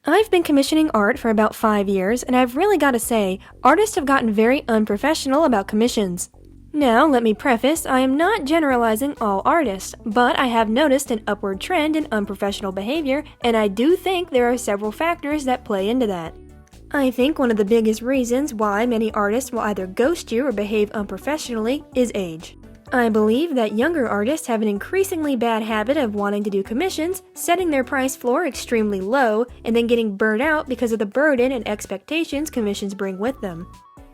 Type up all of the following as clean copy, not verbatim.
I've been commissioning art for about 5 years, and I've really got to say, artists have gotten very unprofessional about commissions. Now, let me preface, I am not generalizing all artists, but I have noticed an upward trend in unprofessional behavior, and I do think there are several factors that play into that. I think one of the biggest reasons why many artists will either ghost you or behave unprofessionally is age. I believe that younger artists have an increasingly bad habit of wanting to do commissions, setting their price floor extremely low, and then getting burnt out because of the burden and expectations commissions bring with them.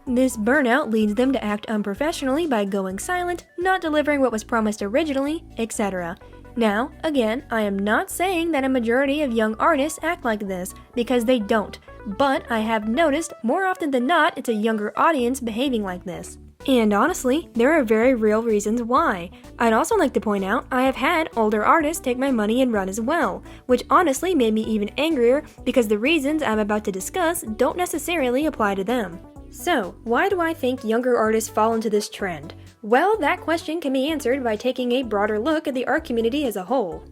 This burnout leads them to act unprofessionally by going silent, not delivering what was promised originally, etc. Now, again, I am not saying that a majority of young artists act like this, because they don't, but I have noticed more often than not it's a younger audience behaving like this. And honestly, there are very real reasons why. I'd also like to point out I have had older artists take my money and run as well, which honestly made me even angrier because the reasons I'm about to discuss don't necessarily apply to them. So, why do I think younger artists fall into this trend? Well, that question can be answered by taking a broader look at the art community as a whole.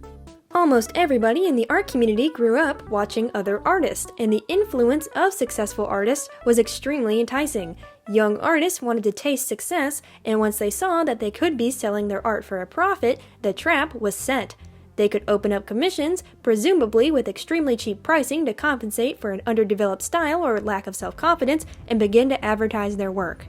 Almost everybody in the art community grew up watching other artists, and the influence of successful artists was extremely enticing. Young artists wanted to taste success, and once they saw that they could be selling their art for a profit, the trap was set. They could open up commissions, presumably with extremely cheap pricing to compensate for an underdeveloped style or lack of self-confidence, and begin to advertise their work.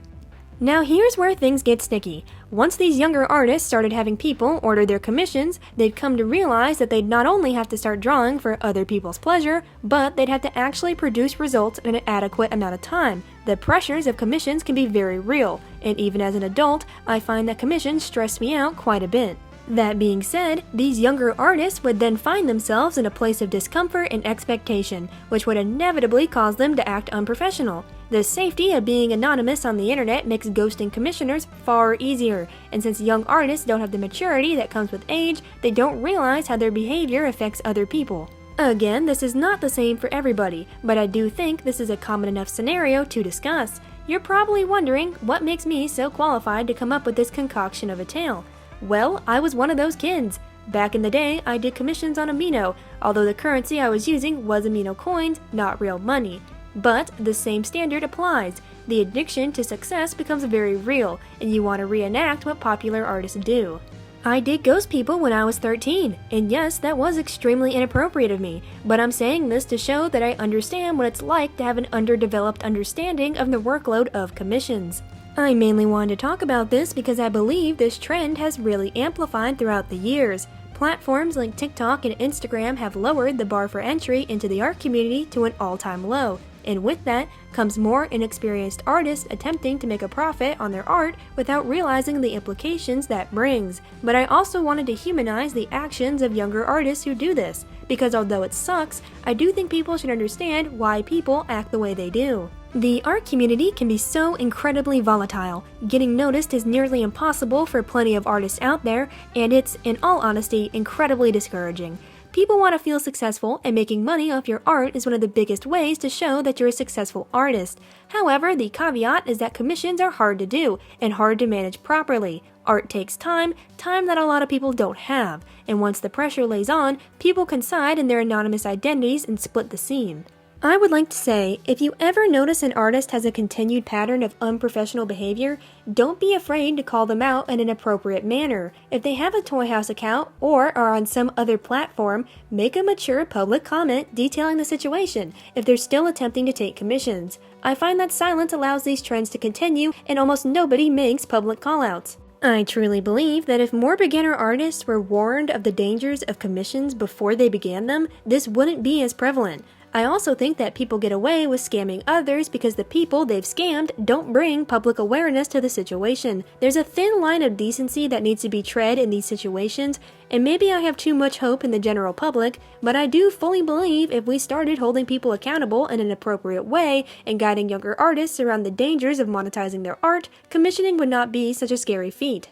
Now here's where things get sticky. Once these younger artists started having people order their commissions, they'd come to realize that they'd not only have to start drawing for other people's pleasure, but they'd have to actually produce results in an adequate amount of time. The pressures of commissions can be very real, and even as an adult, I find that commissions stress me out quite a bit. That being said, these younger artists would then find themselves in a place of discomfort and expectation, which would inevitably cause them to act unprofessional. The safety of being anonymous on the internet makes ghosting commissioners far easier, and since young artists don't have the maturity that comes with age, they don't realize how their behavior affects other people. Again, this is not the same for everybody, but I do think this is a common enough scenario to discuss. You're probably wondering what makes me so qualified to come up with this concoction of a tale. Well, I was one of those kids. Back in the day, I did commissions on Amino, although the currency I was using was Amino coins, not real money. But the same standard applies. The addiction to success becomes very real, and you want to reenact what popular artists do. I did ghost people when I was 13, and yes, that was extremely inappropriate of me, but I'm saying this to show that I understand what it's like to have an underdeveloped understanding of the workload of commissions. I mainly wanted to talk about this because I believe this trend has really amplified throughout the years. Platforms like TikTok and Instagram have lowered the bar for entry into the art community to an all-time low, and with that comes more inexperienced artists attempting to make a profit on their art without realizing the implications that brings. But I also wanted to humanize the actions of younger artists who do this, because although it sucks, I do think people should understand why people act the way they do. The art community can be so incredibly volatile. Getting noticed is nearly impossible for plenty of artists out there, and it's, in all honesty, incredibly discouraging. People want to feel successful, and making money off your art is one of the biggest ways to show that you're a successful artist. However, the caveat is that commissions are hard to do, and hard to manage properly. Art takes time that a lot of people don't have, and once the pressure lays on, people can hide in their anonymous identities and split the scene. I would like to say, if you ever notice an artist has a continued pattern of unprofessional behavior, don't be afraid to call them out in an appropriate manner. If they have a Toy House account or are on some other platform, make a mature public comment detailing the situation if they're still attempting to take commissions. I find that silence allows these trends to continue and almost nobody makes public callouts. I truly believe that if more beginner artists were warned of the dangers of commissions before they began them, this wouldn't be as prevalent. I also think that people get away with scamming others because the people they've scammed don't bring public awareness to the situation. There's a thin line of decency that needs to be tread in these situations, and maybe I have too much hope in the general public, but I do fully believe if we started holding people accountable in an appropriate way and guiding younger artists around the dangers of monetizing their art, commissioning would not be such a scary feat.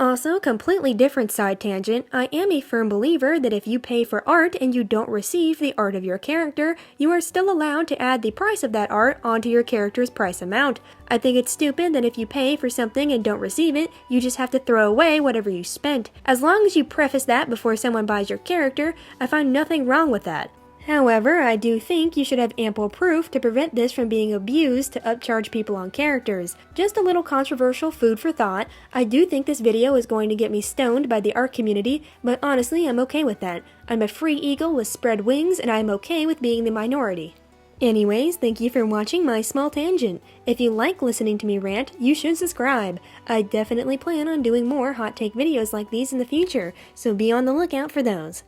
Also, completely different side tangent, I am a firm believer that if you pay for art and you don't receive the art of your character, you are still allowed to add the price of that art onto your character's price amount. I think it's stupid that if you pay for something and don't receive it, you just have to throw away whatever you spent. As long as you preface that before someone buys your character, I find nothing wrong with that. However, I do think you should have ample proof to prevent this from being abused to upcharge people on characters. Just a little controversial food for thought. I do think this video is going to get me stoned by the art community, but honestly, I'm okay with that. I'm a free eagle with spread wings, and I'm okay with being the minority. Anyways, thank you for watching my small tangent. If you like listening to me rant, you should subscribe. I definitely plan on doing more hot take videos like these in the future, so be on the lookout for those.